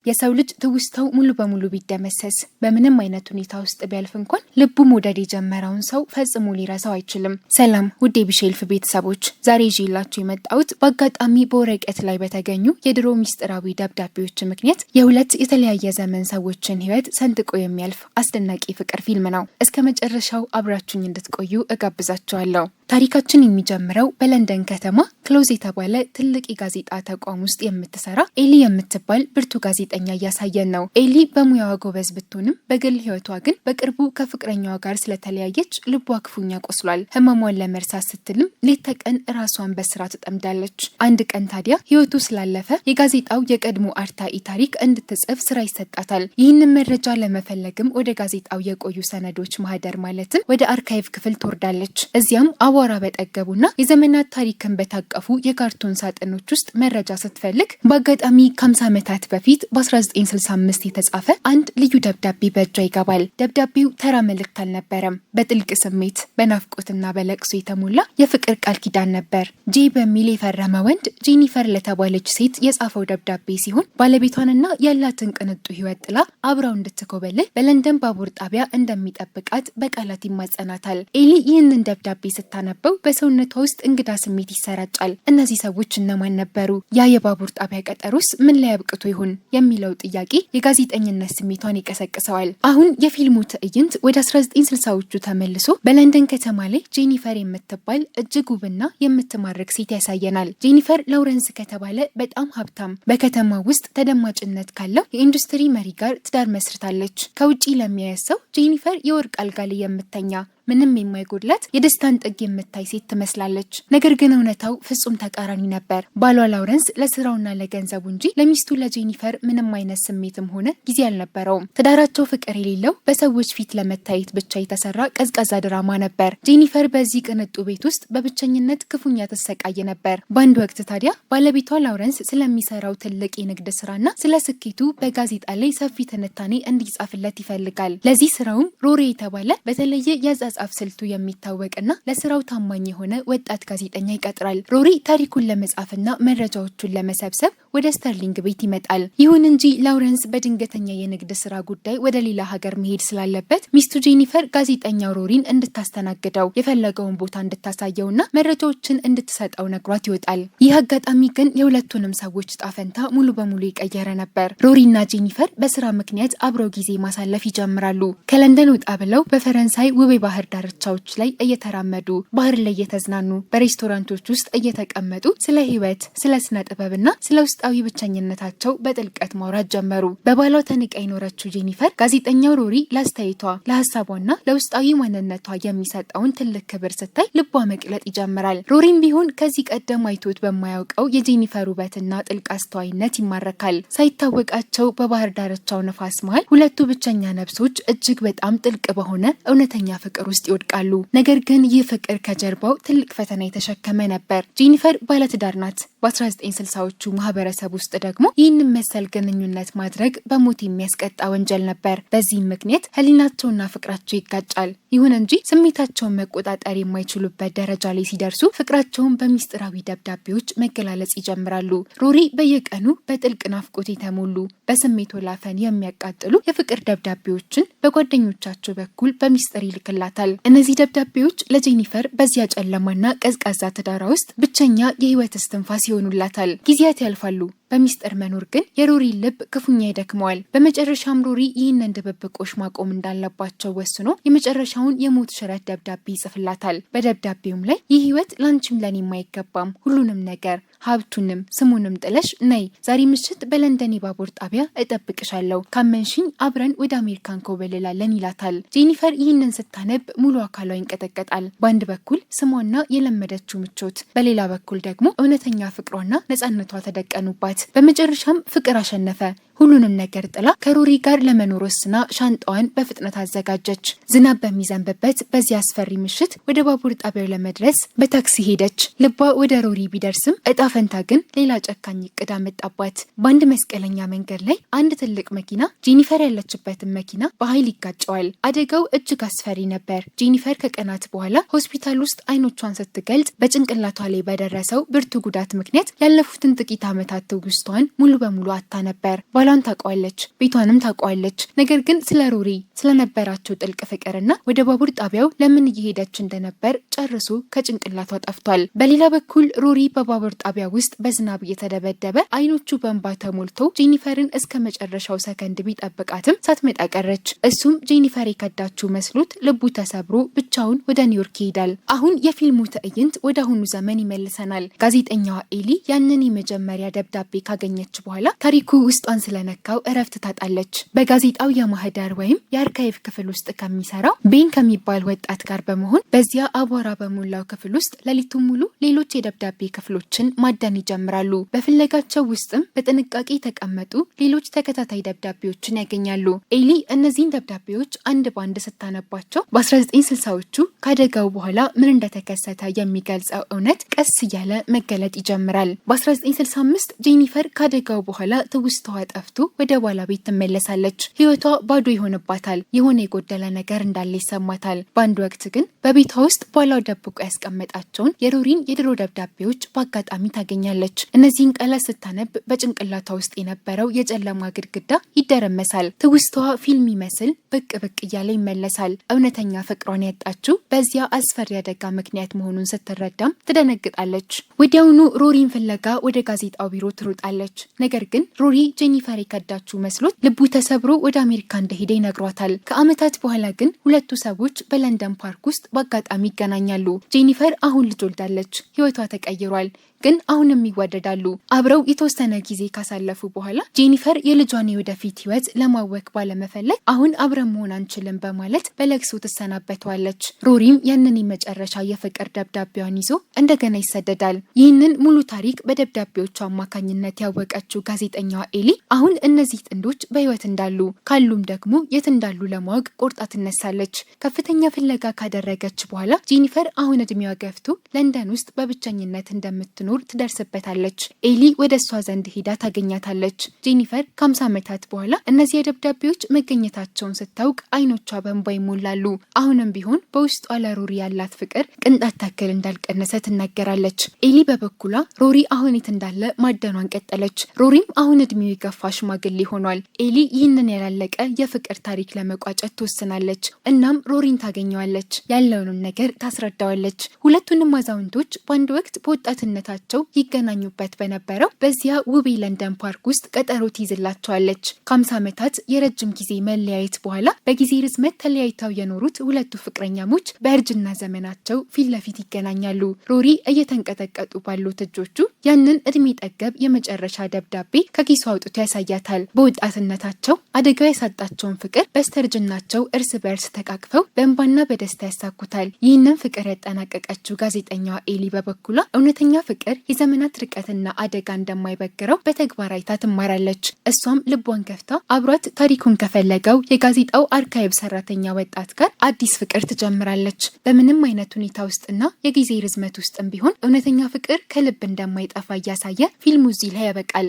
የሰው ልጅ ትውስታው ሙሉ በሙሉ ቢደመሰስ በምንም አይነት ሁኔታ ውስጥ ቢያልፍ እንኳን ልቡ መውደድ የጀመረውን ሰው ፈጽሞ ሊረሳው አይችልም። ሰላም ውድ የቢሼልፍ ቤተሰቦች፣ ዛሬ ይዤላችሁ የመጣሁት በአጋጣሚ በወረቀት ላይ በተገኙ የድሮ ሚስጥራዊ ደብዳቤዎች ምክንያት የሁለት የተለያየ ዘመን ሰዎችን ሕይወት ሰንጥቆ የሚያልፍ አስደናቂ ፍቅር ፊልም ነው። እስከ መጨረሻው አብራችሁኝ እንድትቆዩ እጋብዛችኋለሁ። ታሪካችን የሚጀምረው በለንደን ከተማ ክሎዝ የተባለ ትልቅ የጋዜጣ ተቋም ውስጥ የምትሰራ ኤሊ የምትባል ብርቱ ጋዜጠኛ እያሳየን ነው። ኤሊ በሙያዋ ጎበዝ ብትሆንም በግል ህይወቷ ግን በቅርቡ ከፍቅረኛዋ ጋር ስለተለያየች ልቧ ክፉኛ ቆስሏል። ህመሟን ለመርሳት ስትልም ሌት ተቀን ራሷን በስራ ትጠምዳለች። አንድ ቀን ታዲያ ህይወቱ ስላለፈ የጋዜጣው የቀድሞ አርታኢ ታሪክ እንድትጽፍ ስራ ይሰጣታል። ይህንን መረጃ ለመፈለግም ወደ ጋዜጣው የቆዩ ሰነዶች ማህደር ማለትም ወደ አርካይቭ ክፍል ትወርዳለች። እዚያም አቧራ በጠገቡና የዘመናት ታሪክን በታቀፉ የካርቶን ሳጥኖች ውስጥ መረጃ ስትፈልግ በአጋጣሚ ከ50 ዓመታት በፊት በ1965 የተጻፈ አንድ ልዩ ደብዳቤ በእጇ ይገባል። ደብዳቤው ተራ መልእክት አልነበረም። በጥልቅ ስሜት፣ በናፍቆትና በለቅሶ የተሞላ የፍቅር ቃል ኪዳን ነበር። ጄ በሚል የፈረመ ወንድ ጄኒፈር ለተባለች ሴት የጻፈው ደብዳቤ ሲሆን ባለቤቷንና ያላትን ቅንጡ ህይወት ጥላ አብራው እንድትኮበልል በለንደን ባቡር ጣቢያ እንደሚጠብቃት በቃላት ይማጸናታል። ኤሊ ይህንን ደብዳቤ ስታነበው በሰውነቷ ውስጥ እንግዳ ስሜት ይሰራጫል። እነዚህ ሰዎች እነማን ነበሩ? ያ የባቡር ጣቢያ ቀጠሮስ ምን ላይ አብቅቶ ይሆን የሚለው ጥያቄ የጋዜጠኝነት ስሜቷን ይቀሰቅሰዋል። አሁን የፊልሙ ትዕይንት ወደ 1960ዎቹ ተመልሶ በለንደን ከተማ ላይ ጄኒፈር የምትባል እጅግ ውብና የምትማርክ ሴት ያሳየናል። ጄኒፈር ላውረንስ ከተባለ በጣም ሀብታም በከተማ ውስጥ ተደማጭነት ካለው የኢንዱስትሪ መሪ ጋር ትዳር መስርታለች። ከውጪ ለሚያየው ሰው ጄኒፈር የወርቅ አልጋ ላይ የምተኛ ምንም የማይጎድላት የደስታን ጥግ የምታይ ሴት ትመስላለች። ነገር ግን እውነታው ፍጹም ተቃራኒ ነበር። ባሏ ላውረንስ ለስራውና ለገንዘቡ እንጂ ለሚስቱ ለጄኒፈር ምንም አይነት ስሜትም ሆነ ጊዜ አልነበረውም። ትዳራቸው ፍቅር የሌለው በሰዎች ፊት ለመታየት ብቻ የተሰራ ቀዝቃዛ ድራማ ነበር። ጄኒፈር በዚህ ቅንጡ ቤት ውስጥ በብቸኝነት ክፉኛ ትሰቃይ ነበር። በአንድ ወቅት ታዲያ ባለቤቷ ላውረንስ ስለሚሰራው ትልቅ የንግድ ስራና ስለ ስኬቱ በጋዜጣ ላይ ሰፊ ትንታኔ እንዲጻፍለት ይፈልጋል። ለዚህ ስራውም ሮሪ የተባለ በተለየ የአጻጻፍ ስልቱ የሚታወቅና ለስራው ታማኝ የሆነ ወጣት ጋዜጠኛ ይቀጥራል። ሮሪ ታሪኩን ለመጻፍና መረጃዎቹን ለመሰብሰብ ወደ ስተርሊንግ ቤት ይመጣል። ይሁን እንጂ ላውረንስ በድንገተኛ የንግድ ስራ ጉዳይ ወደ ሌላ ሀገር መሄድ ስላለበት ሚስቱ ጄኒፈር ጋዜጠኛው ሮሪን እንድታስተናግደው የፈለገውን ቦታ እንድታሳየውና መረጃዎችን እንድትሰጠው ነግሯት ይወጣል። ይህ አጋጣሚ ግን የሁለቱንም ሰዎች ጣፈንታ ሙሉ በሙሉ የቀየረ ነበር። ሮሪና ጄኒፈር በስራ ምክንያት አብረው ጊዜ ማሳለፍ ይጀምራሉ። ከለንደን ወጣ ብለው በፈረንሳይ ውብ ባህር ዳርቻዎች ላይ እየተራመዱ ባህር ላይ እየተዝናኑ በሬስቶራንቶች ውስጥ እየተቀመጡ ስለ ህይወት፣ ስለ ስነ ጥበብና ስለ ውስጣዊ ብቸኝነታቸው በጥልቀት ማውራት ጀመሩ። በባሏ ተንቃ የኖረችው ጄኒፈር ጋዜጠኛው ሮሪ ለአስተያየቷ፣ ለሀሳቧና ለውስጣዊ ማንነቷ የሚሰጠውን ትልቅ ክብር ስታይ ልቧ መቅለጥ ይጀምራል። ሮሪም ቢሆን ከዚህ ቀደም አይቶት በማያውቀው የጄኒፈር ውበትና ጥልቅ አስተዋይነት ይማረካል። ሳይታወቃቸው በባህር ዳርቻው ነፋስ መሃል ሁለቱ ብቸኛ ነፍሶች እጅግ በጣም ጥልቅ በሆነ እውነተኛ ፍቅር ውስጥ ይወድቃሉ። ነገር ግን ይህ ፍቅር ከጀርባው ትልቅ ፈተና የተሸከመ ነበር። ጄኒፈር ባለትዳር ናት። በ1960ዎቹ ማህበረሰብ ውስጥ ደግሞ ይህንን መሰል ግንኙነት ማድረግ በሞት የሚያስቀጣ ወንጀል ነበር። በዚህም ምክንያት ህሊናቸውና ፍቅራቸው ይጋጫል። ይሁን እንጂ ስሜታቸውን መቆጣጠር የማይችሉበት ደረጃ ላይ ሲደርሱ ፍቅራቸውን በሚስጥራዊ ደብዳቤዎች መገላለጽ ይጀምራሉ። ሮሪ በየቀኑ በጥልቅ ናፍቆት የተሞሉ በስሜት ወላፈን የሚያቃጥሉ የፍቅር ደብዳቤዎችን በጓደኞቻቸው በኩል በሚስጥር ይልክላታል። እነዚህ ደብዳቤዎች ለጄኒፈር በዚያ ጨለማና ቀዝቃዛ ትዳራ ውስጥ ብቸኛ የህይወት እስትንፋስ ይሆኑላታል። ጊዜያት ያልፋሉ። በሚስጥር መኖር ግን የሮሪ ልብ ክፉኛ ይደክመዋል። በመጨረሻም ሮሪ ይህንን ድብብቆሽ ማቆም እንዳለባቸው ወስኖ የመጨረሻውን የሞት ሽረት ደብዳቤ ይጽፍላታል። በደብዳቤውም ላይ ይህ ህይወት ላንቺም ለኔም አይገባም፣ ሁሉንም ነገር ሀብቱንም ስሙንም ጥለሽ ነይ፣ ዛሬ ምሽት በለንደን የባቡር ጣቢያ እጠብቅሻለሁ፣ ካመንሽኝ አብረን ወደ አሜሪካን ኮበልላለን ይላታል። ጄኒፈር ይህንን ስታነብ ሙሉ አካሏ ይንቀጠቀጣል። በአንድ በኩል ስሟና የለመደችው ምቾት፣ በሌላ በኩል ደግሞ እውነተኛ ፍቅሯና ነጻነቷ ተደቀኑባት። በመጨረሻም ፍቅር አሸነፈ። ሁሉንም ነገር ጥላ ከሮሪ ጋር ለመኖር ወስና ሻንጣዋን በፍጥነት አዘጋጀች። ዝናብ በሚዘንብበት በዚህ አስፈሪ ምሽት ወደ ባቡር ጣቢያው ለመድረስ በታክሲ ሄደች። ልቧ ወደ ሮሪ ቢደርስም እጣ ፈንታ ግን ሌላ ጨካኝ እቅድ አመጣባት። በአንድ መስቀለኛ መንገድ ላይ አንድ ትልቅ መኪና ጄኒፈር ያለችበትን መኪና በኃይል ይጋጨዋል። አደጋው እጅግ አስፈሪ ነበር። ጄኒፈር ከቀናት በኋላ ሆስፒታል ውስጥ አይኖቿን ስትገልጽ በጭንቅላቷ ላይ በደረሰው ብርቱ ጉዳት ምክንያት ያለፉትን ጥቂት ዓመታት ትውስቷን ሙሉ በሙሉ አታ ነበር። ባሏ ባሏን ታውቀዋለች፣ ቤቷንም ታውቀዋለች። ነገር ግን ስለ ሮሪ ስለነበራቸው ጥልቅ ፍቅርና ወደ ባቡር ጣቢያው ለምን እየሄደች እንደነበር ጨርሶ ከጭንቅላቷ ጠፍቷል። በሌላ በኩል ሮሪ በባቡር ጣቢያ ውስጥ በዝናብ እየተደበደበ አይኖቹ በእንባ ተሞልቶ ጄኒፈርን እስከ መጨረሻው ሰከንድ ቢጠብቃትም ሳትመጣ ቀረች። እሱም ጄኒፈር የከዳችው መስሎት ልቡ ተሰብሮ ብቻውን ወደ ኒውዮርክ ይሄዳል። አሁን የፊልሙ ትዕይንት ወደ አሁኑ ዘመን ይመልሰናል። ጋዜጠኛዋ ኤሊ ያንን የመጀመሪያ ደብዳቤ ካገኘች በኋላ ታሪኩ ውስጧን ስለነካው እረፍት ታጣለች። በጋዜጣው የማህደር ወይም የአርካይቭ ክፍል ውስጥ ከሚሰራው ቤን ከሚባል ወጣት ጋር በመሆን በዚያ አቧራ በሞላው ክፍል ውስጥ ሌሊቱን ሙሉ ሌሎች የደብዳቤ ክፍሎችን ማደን ይጀምራሉ። በፍለጋቸው ውስጥም በጥንቃቄ የተቀመጡ ሌሎች ተከታታይ ደብዳቤዎችን ያገኛሉ። ኤሊ እነዚህን ደብዳቤዎች አንድ ባንድ ስታነባቸው በ1960ዎቹ ከአደጋው በኋላ ምን እንደተከሰተ የሚገልጸው እውነት ቀስ እያለ መገለጥ ይጀምራል። በ1965 ጄኒፈር ከአደጋው በኋላ ትውስታዋ ጠፍቶ ወደ ባላ ቤት ትመለሳለች። ህይወቷ ባዶ ይሆንባታል። የሆነ የጎደለ ነገር እንዳለ ይሰማታል። በአንድ ወቅት ግን በቤቷ ውስጥ ባሏ ደብቆ ያስቀመጣቸውን የሮሪን የድሮ ደብዳቤዎች በአጋጣሚ ታገኛለች። እነዚህን ቃላት ስታነብ በጭንቅላቷ ውስጥ የነበረው የጨለማ ግድግዳ ይደረመሳል። ትውስታዋ ፊልም ይመስል ብቅ ብቅ እያለ ይመለሳል። እውነተኛ ፍቅሯን ያጣችው በዚያ አስፈሪ አደጋ ምክንያት መሆኑን ስትረዳም ትደነግጣለች። ወዲያውኑ ሮሪን ፍለጋ ወደ ጋዜጣው ቢሮ ትሮጣለች። ነገር ግን ሮሪ ጄኒፈር የከዳችው መስሎት ልቡ ተሰብሮ ወደ አሜሪካ እንደሄደ ይነግሯታል። ከዓመታት በኋላ ግን ሁለቱ ሰዎች በለንደን ፓርክ ውስጥ በአጋጣሚ ይገናኛሉ። ጄኒፈር አሁን ልጅ ወልዳለች። ህይወቷ ተቀይሯል። ግን አሁንም ይዋደዳሉ። አብረው የተወሰነ ጊዜ ካሳለፉ በኋላ ጄኒፈር የልጇን የወደፊት ህይወት ለማወክ ባለመፈለግ አሁን አብረን መሆን አንችልም በማለት በለቅሶ ትሰናበተዋለች። ሮሪም ያንን የመጨረሻ የፍቅር ደብዳቤዋን ይዞ እንደገና ይሰደዳል። ይህንን ሙሉ ታሪክ በደብዳቤዎቹ አማካኝነት ያወቀችው ጋዜጠኛዋ ኤሊ አሁን እነዚህ ጥንዶች በህይወት እንዳሉ ካሉም ደግሞ የት እንዳሉ ለማወቅ ቆርጣ ትነሳለች። ከፍተኛ ፍለጋ ካደረገች በኋላ ጄኒፈር አሁን እድሜዋ ገፍቶ ለንደን ውስጥ በብቸኝነት እንደምትኖር ትደርስበታለች። ኤሊ ወደ እሷ ዘንድ ሄዳ ታገኛታለች። ጄኒፈር ከ50 ዓመታት በኋላ እነዚህ የደብዳቤዎች መገኘታቸውን ስታውቅ አይኖቿ በእንባ ይሞላሉ። አሁንም ቢሆን በውስጧ ለሮሪ ያላት ፍቅር ቅንጣት ታክል እንዳልቀነሰ ትናገራለች። ኤሊ በበኩሏ ሮሪ አሁን የት እንዳለ ማደኗን ቀጠለች። ሮሪም አሁን እድሜው የገፋ ሽማግሌ ሆኗል። ኤሊ ይህንን ያላለቀ የፍቅር ታሪክ ለመቋጨት ትወስናለች። እናም ሮሪን ታገኘዋለች። ያለውንም ነገር ታስረዳዋለች። ሁለቱንም አዛውንቶች በአንድ ወቅት በወጣትነታቸው ይገናኙበት በነበረው በዚያ ውብ ለንደን ፓርክ ውስጥ ቀጠሮ ትይዝላቸዋለች። ከ50 ዓመታት የረጅም ጊዜ መለያየት በኋላ በጊዜ ርዝመት ተለያይተው የኖሩት ሁለቱ ፍቅረኛሞች በእርጅና ዘመናቸው ፊት ለፊት ይገናኛሉ። ሮሪ እየተንቀጠቀጡ ባሉት እጆቹ ያንን እድሜ ጠገብ የመጨረሻ ደብዳቤ ከኪሱ አውጥቶ ያሳያታል። በወጣትነታቸው አደጋ ያሳጣቸውን ፍቅር በስተርጅናቸው እርስ በርስ ተቃቅፈው በእንባና በደስታ ያሳኩታል። ይህንን ፍቅር ያጠናቀቀችው ጋዜጠኛዋ ኤሊ በበኩሏ እውነተኛ ፍቅር የዘመናት ርቀትና አደጋ እንደማይበግረው በተግባር አይታ ትማራለች። እሷም ልቧን ከፍታ አብሯት ታሪኩን ከፈለገው የጋዜጣው አርካይቭ ሰራተኛ ወጣት ጋር አዲስ ፍቅር ትጀምራለች። በምንም አይነት ሁኔታ ውስጥና የጊዜ ርዝመት ውስጥም ቢሆን እውነተኛ ፍቅር ከልብ እንደማይጠፋ እያሳየ ፊልሙ እዚህ ላይ ያበቃል።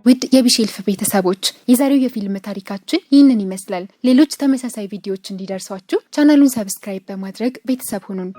ውድ የቢሼልፍ ቤተሰቦች የዛሬው የፊልም ታሪካችን ይህንን ይመስላል። ሌሎች ተመሳሳይ ቪዲዮዎች እንዲደርሷችሁ ቻናሉን ሰብስክራይብ በማድረግ ቤተሰብ ሁኑን።